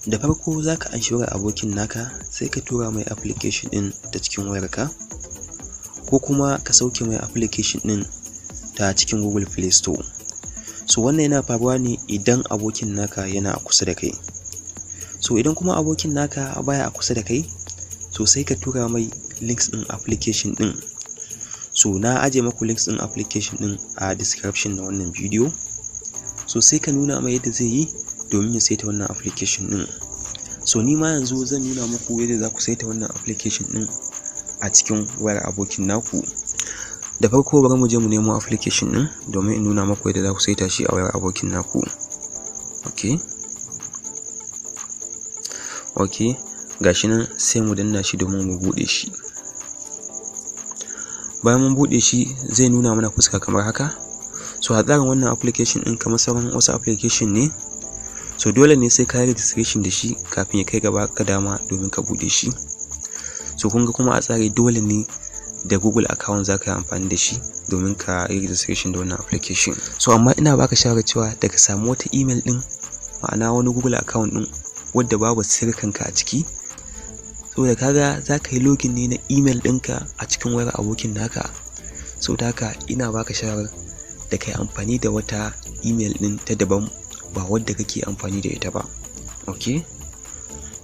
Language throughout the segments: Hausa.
Da farko zaka anshi wayar abokin naka sai ka tura mai application din ta cikin wayarka, ko kuma ka sauke mai application din ta cikin Google Play Store. So wannan yana faruwa ne idan abokin naka yana a kusa da kai. So idan kuma abokin naka baya a kusa da kai, so sai ka tura mai links din application din. So na aje maku links din application din a description na wannan bidiyo. So sai ka nuna mai yadda zai yi domin ya saita wannan application din. So ni ma yanzu zan nuna muku yadda za ku saita wannan application din a cikin wayar abokin naku. Da farko bari mu je mu nemo application din domin in nuna muku yadda za ku saita shi a wayar abokin naku. Okay, gashi nan sai mu danna shi domin mu bude shi. Bayan mun bude shi zai nuna mana fuska kamar haka. So a tsarin wannan application din kamar sauran wasu application ne, so dole ne sai ka yi registration da shi kafin ya kai gaba ka dama domin ka bude shi. So kun ga kuma a tsari dole ne da Google account za ka yi amfani da shi domin ka yi registration da wannan application. So amma ina baka shawarar cewa da ka samu wata email din, ma'ana wani Google account din wadda babu sirrinka a ciki. Saboda kaga za ka yi login ne na email ɗinka a cikin wayar abokin naka. So da haka ina baka shawarar da ka yi amfani da wata email ɗin ta daban ba wadda kake amfani da ita ba. Okay,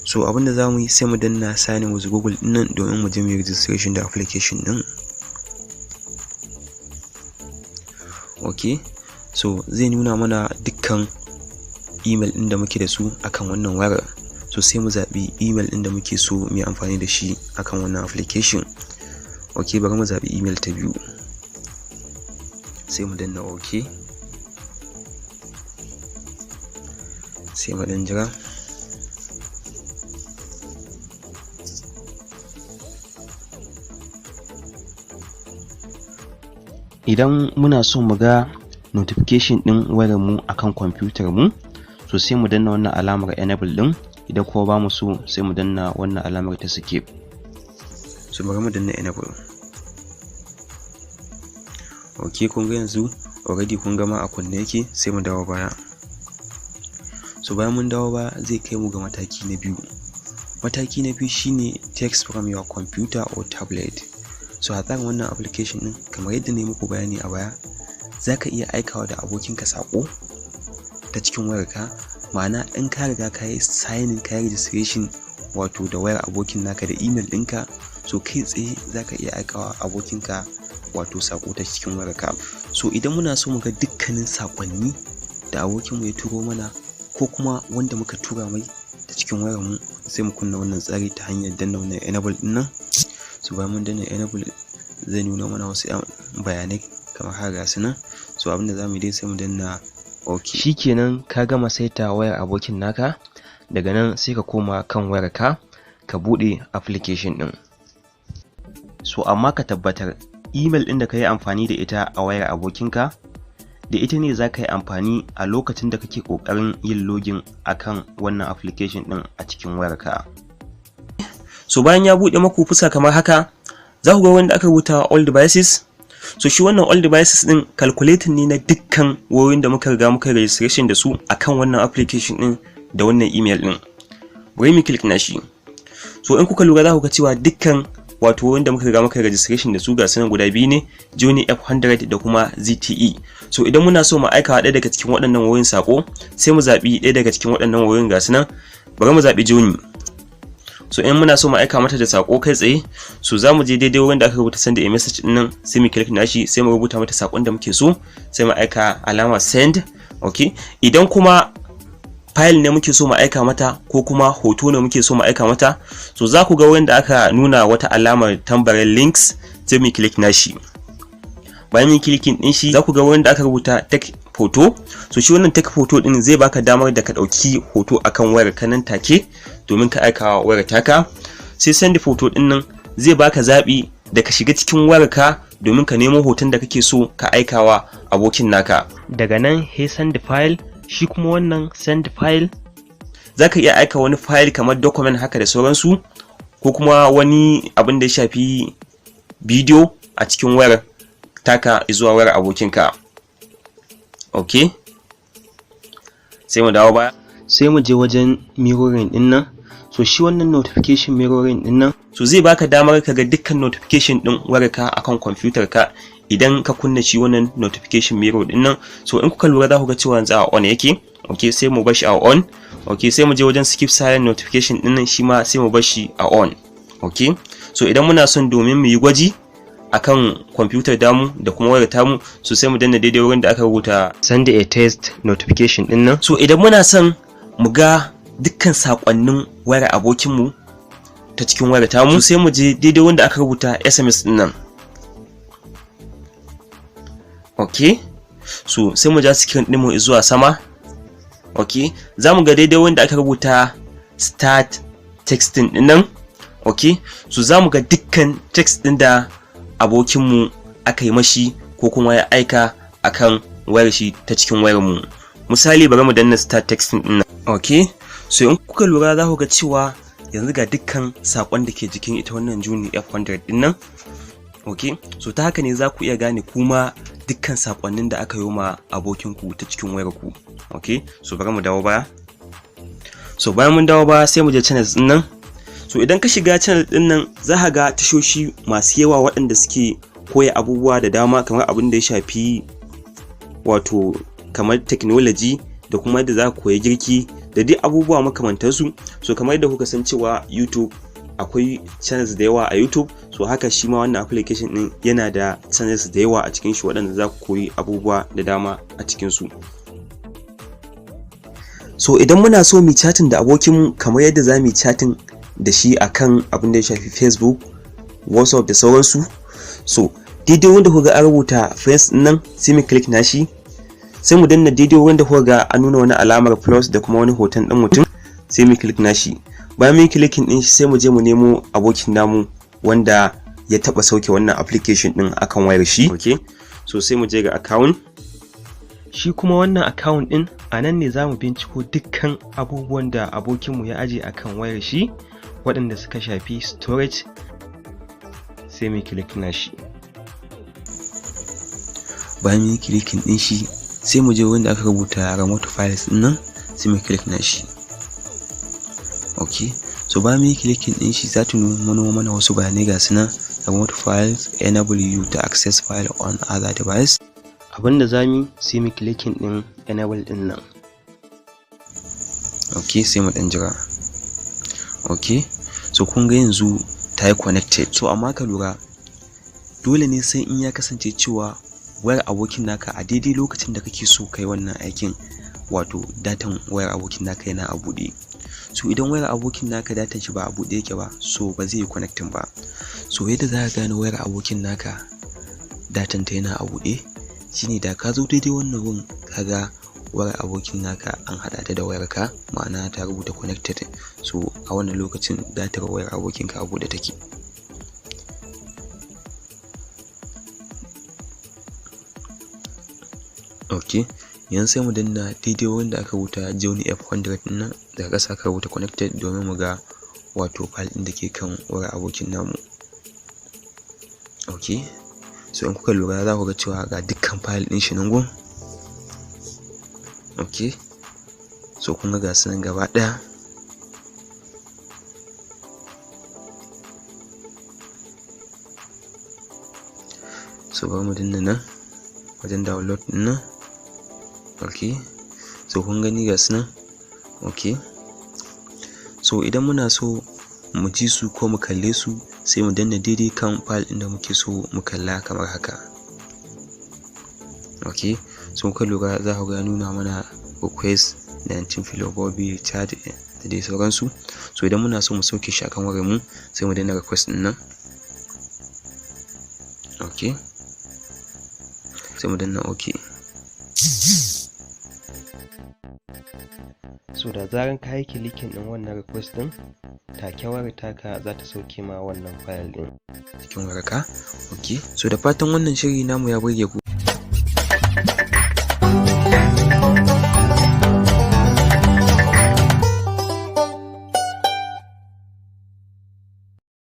so abinda za mu yi sai mu danna sign in with Google ɗin nan domin mu je mu yi registration da application ɗin. Okay, so zai nuna mana dukkan email ɗin da muke da su akan wannan wayar. So sai mu zaɓi email ɗin da muke so mu yi amfani da shi akan wannan application. Okay, bari mu zaɓi email ta biyu, sai mu danna okay, sai mu dan jira. Idan muna so mu ga notification ɗin wayar mu akan computer mu, so sai mu danna wannan alamar enable ɗin. Idan kuma ba mu so sai mu danna wannan alamar ta skip. So bari mu danna enable. Okay, kun ga yanzu already kun ga ma a kunne yake, sai mu dawo baya. So bayan mun dawo baya zai kai mu ga mataki na biyu. Mataki na biyu shine text from your computer or tablet. So a tsarin wannan application din kamar yadda ne muku bayani a baya, zaka iya aikawa da abokinka sako ta cikin wayarka. Ma'ana in ka riga ka yi signing, ka yi registration wato da wayar abokin naka da email ɗinka, so kai tsaye zaka iya aikawa abokinka wato sako ta cikin wayarka. So idan muna so mu ga dukkanin sakonni da abokinmu ya turo mana ko kuma wanda muka tura mai ta cikin wayar mu, sai mu kunna wannan tsari ta hanyar danna wannan enable din nan. So bayan mun danna enable zai nuna mana wasu bayanai kamar haka ga su nan. So abinda zamu yi dai sai mu danna okay. Shikenan ka gama saita wayar abokin naka. Daga nan sai ka koma kan wayarka ka bude application din. So amma ka tabbatar email din da ka yi amfani da ita a wayar abokinka, da ita ne za ka yi amfani a lokacin da kake kokarin yin login akan wannan application din a cikin wayarka. So bayan ya bude maku fuska kamar haka, za ku ga wanda aka rubuta all devices. So shi wannan all devices din calculating ne na dukkan wayoyin da muka riga muka registration da su akan wannan application din da wannan email din. Bari mu click na shi. So in kuka lura za ku ga cewa dukkan wato wanda muka riga muka registration da su ga sunan guda biyu ne, Johnny F100 da kuma ZTE. So idan muna so mu aika ɗaya daga cikin waɗannan wayoyin sako, sai mu zaɓi ɗaya daga cikin waɗannan wayoyin ga sunan. Bari mu zaɓi Johnny. So in muna so mu aika mata da sako kai tsaye, so za mu je daidai wurin da aka rubuta send a message din nan, sai mu click na shi, sai mu rubuta mata sakon da muke so, sai mu aika alama send. Okay, idan kuma file ne muke so mu aika mata ko kuma hoto ne muke so mu aika mata, so za ku ga wurin da aka nuna wata alamar tambarin links, sai mu click na shi. Bayan mun clicking din shi, za ku ga wurin da aka rubuta take photo. So shi wannan take photo din zai baka damar da ka dauki hoto akan wayar ka nan take domin ka aika wayar taka. Sai send photo din nan zai baka zabi da ka shiga cikin wayar ka domin ka nemo hoton da kake so ka aikawa abokin naka. Daga nan he send file, shi kuma wannan send file zaka iya aika wani file kamar document haka da sauransu, ko kuma wani abin da ya shafi bidiyo a cikin wayar taka zuwa wayar abokinka. Okay, sai mu dawo baya. sai mu je wajen mirroring din nan. So shi wannan notification mirroring din nan, so zai baka damar ka ga dukkan notification din wayarka akan computer ka idan ka kunna shi wannan notification mirror din nan. So in kuka lura za ku ga cewa yanzu a on yake. Okay, sai mu bar shi a on. Okay, sai mu je wajen skip silent notification din nan, shi ma sai mu bar shi a on. Okay, so idan muna son domin mu yi gwaji akan computer damu da kuma wayar tamu, so sai mu danna daidai wurin da aka rubuta send a test notification din nan. So idan muna son mu ga dukkan sakonnin wayar abokinmu ta cikin wayar tamu, sai mu je daidai wanda aka rubuta SMS din nan. Okay, so sai mu ja screen din mu zuwa sama. Okay, za mu ga daidai wanda aka rubuta start texting din nan. Okay, so za mu ga dukkan text din da abokinmu aka yi mashi ko kuma ya aika akan wayar shi ta cikin wayar mu. Misali bari mu danna start texting din nan. Okay, so in kuka lura za ku ga cewa yanzu ga dukkan sakon da ke jikin ita wannan Juni F100 din nan. Okay, so ta haka ne za ku iya gane kuma dukkan sakonnin da aka yi ma abokinku ta cikin wayar ku. Okay, so bari mu dawo baya. So bayan mun dawo baya sai mu je channels din nan. So idan ka shiga channel din nan za ka ga tashoshi masu yawa waɗanda suke koya abubuwa da dama, kamar abin da ya shafi wato kamar technology da kuma yadda za ka koyi girki da dai abubuwa makamantansu. So kamar yadda kuka san cewa YouTube akwai channels da yawa a YouTube, so haka shi ma wannan application din yana da channels da yawa a cikin shi waɗanda za ku koyi abubuwa da dama a cikin su. So idan muna so mu chatting da abokin kamar yadda za mu chatting da shi akan abin da ya shafi Facebook, WhatsApp da sauransu, so daidai wanda kuka an rubuta friends nan sai mu click na shi, sai mu danna daidai wanda kuka ga an nuna wani alamar plus da kuma wani hoton din mutum, sai mu click na shi. Bayan mun clicking din shi sai mu je mu nemo abokin namu wanda ya taba sauke wannan application din akan wayar shi. Okay, so sai mu je ga account. Shi kuma wannan account din a nan ne zamu binciko dukkan abubuwan da abokinmu ya aje akan wayar shi waɗanda suka shafi storage, sai mu click na shi. Bayan mun clicking din shi sai mu je wanda aka rubuta remote files din nan, sai mu click na shi. Okay, so bayan mun clicking din shi za ta nuna mana wasu bayanai ga su nan. Remote files enable you to access file on other device. Abinda zamu sai mu clicking din enable din nan. Okay, sai mu dan jira. Okay, so kun ga yanzu ta yi connected. So amma ka lura dole ne sai in ya kasance cewa wayar abokin naka a daidai lokacin da kake so kai wannan aikin, wato datan wayar abokin naka yana a buɗe. So idan wayar abokin naka datan shi ba a buɗe yake ba, so ba zai yi connecting ba. So yadda za ka gane wayar abokin naka datan ta yana a buɗe shine da ka zo daidai wannan wurin kaga wayar abokin naka an haɗa ta da wayarka, ma'ana ta rubuta connected. So a wannan lokacin datar wayar abokinka a buɗe take. Okay, yanzu sai mu danna daidai wanda aka rubuta Juni F100 din nan, daga ƙasa aka rubuta connected domin mu ga wato file ɗin da ke kan wayar abokin namu. Okay, so in kuka lura za ku ga cewa ga dukkan file ɗin shi nan gun. Okay, so kun ga su nan gaba ɗaya. So bari mu danna nan wajen download din nan. Okay, so kun gani ga su nan. Okay, so idan muna so mu ji su ko mu kalle su sai mu danna daidai kan file ɗin da muke so mu kalla kamar haka. Okay, so kuka lura za ku ga nuna mana request 19 kilobyte chat da dai sauransu. So idan muna so mu sauke shi akan wayar mu sai mu danna request din nan. Okay, sai mu danna okay. So da zaran ka yi clicking din wannan request din, take wayar taka za ta sauke ma wannan file din cikin wayarka. Okay, so da fatan wannan shiri namu ya burge ku.